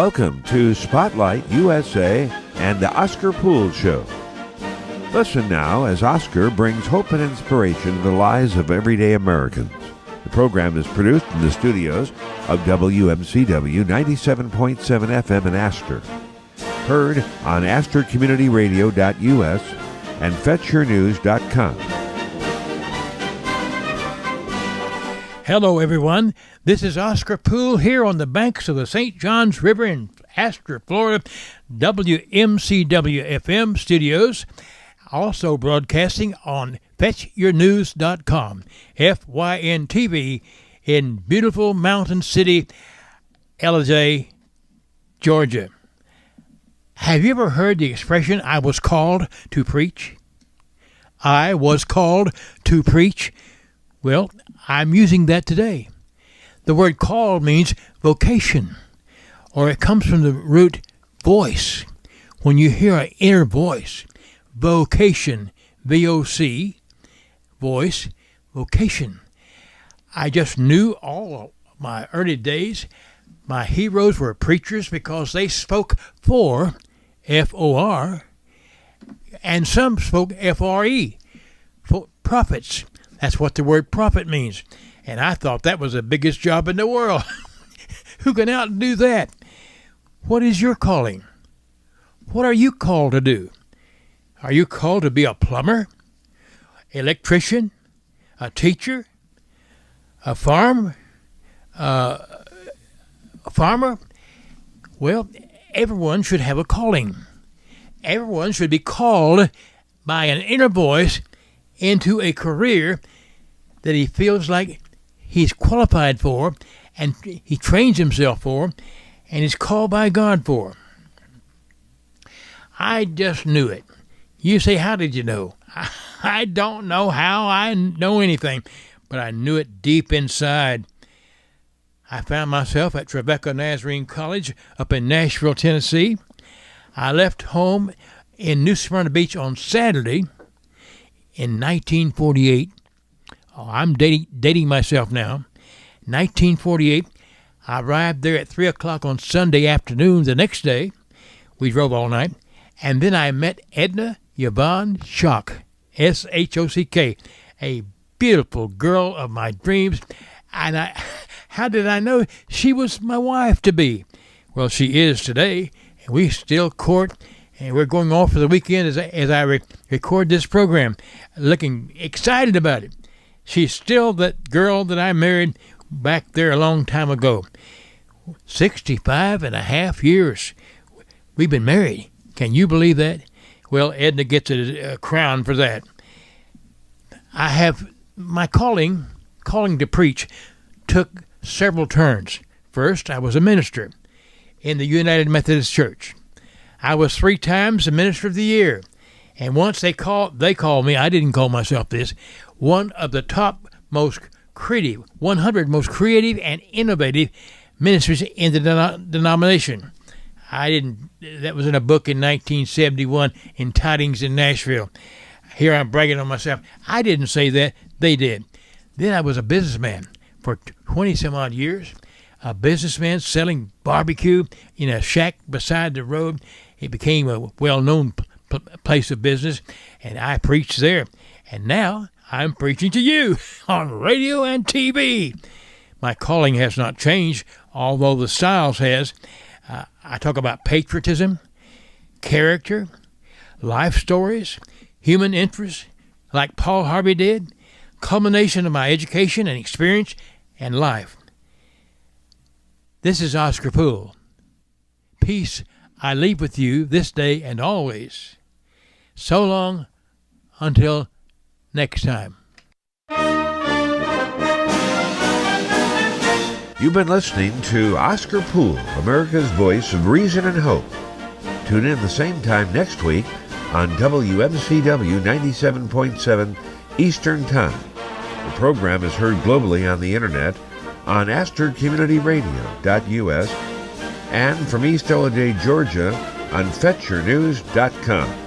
Welcome to Spotlight USA and the Oscar Poole Show. Listen now as Oscar brings hope and inspiration to the lives of everyday Americans. The program is produced in the studios of WMCW 97.7 FM in Astor. Heard on astorcommunityradio.us and fetchyournews.com. Hello, everyone. This is Oscar Poole here on the banks of the St. Johns River in Astor, Florida, WMCW-FM studios, also broadcasting on fetchyournews.com, FYNTV, in beautiful Mountain City, Ellijay, Georgia. Have you ever heard the expression, I was called to preach? I was called to preach. Well, I'm using that today. The word call means vocation, or it comes from the root voice. When you hear an inner voice, vocation, V-O-C, voice, vocation. I just knew all my early days my heroes were preachers because they spoke for, F-O-R, and some spoke F-R-E, for prophets. That's what the word prophet means. And I thought that was the biggest job in the world. Who can outdo that? What is your calling? What are you called to do? Are you called to be a plumber, electrician, a teacher, a farmer? Well, everyone should have a calling. Everyone should be called by an inner voice into a career that he feels like he's qualified for, and he trains himself for, and is called by God for. I just knew it. You say, how did you know? I don't know how I know anything, but I knew it deep inside. I found myself at Trevecca Nazarene College up in Nashville, Tennessee. I left home in New Smyrna Beach on Saturday in 1948. Oh, I'm dating myself now. 1948, I arrived there at 3 o'clock on Sunday afternoon the next day. We drove all night. And then I met Edna Yvonne Schock, S-H-O-C-K, a beautiful girl of my dreams. And how did I know she was my wife-to-be? Well, she is today, and we still court, and we're going off for the weekend as I record this program, looking excited about it. She's still that girl that I married back there a long time ago. 65 and a half years we've been married. Can you believe that? Well, Edna gets a crown for that. I have my calling to preach took several turns. First, I was a minister in the United Methodist Church. I was 3 times the Minister of the Year. And once they called me, I didn't call myself this, one of the top most creative, 100 most creative and innovative ministers in the denomination. That was in a book in 1971 in Tidings in Nashville. Here I'm bragging on myself. I didn't say that, they did. Then I was a businessman for 20 some odd years, a businessman selling barbecue in a shack beside the road. It became a well-known place of business, and I preached there. And now I'm preaching to you on radio and TV. My calling has not changed, although the styles has. I talk about patriotism, character, life stories, human interest, like Paul Harvey did, culmination of my education and experience and life. This is Oscar Poole. Peace I leave with you this day and always. So long until next time. You've been listening to Oscar Poole, America's Voice of Reason and Hope. Tune in the same time next week on WMCW 97.7 Eastern Time. The program is heard globally on the internet on astorcommunityradio.us and from East Ellijay, Georgia on fetchyournews.com.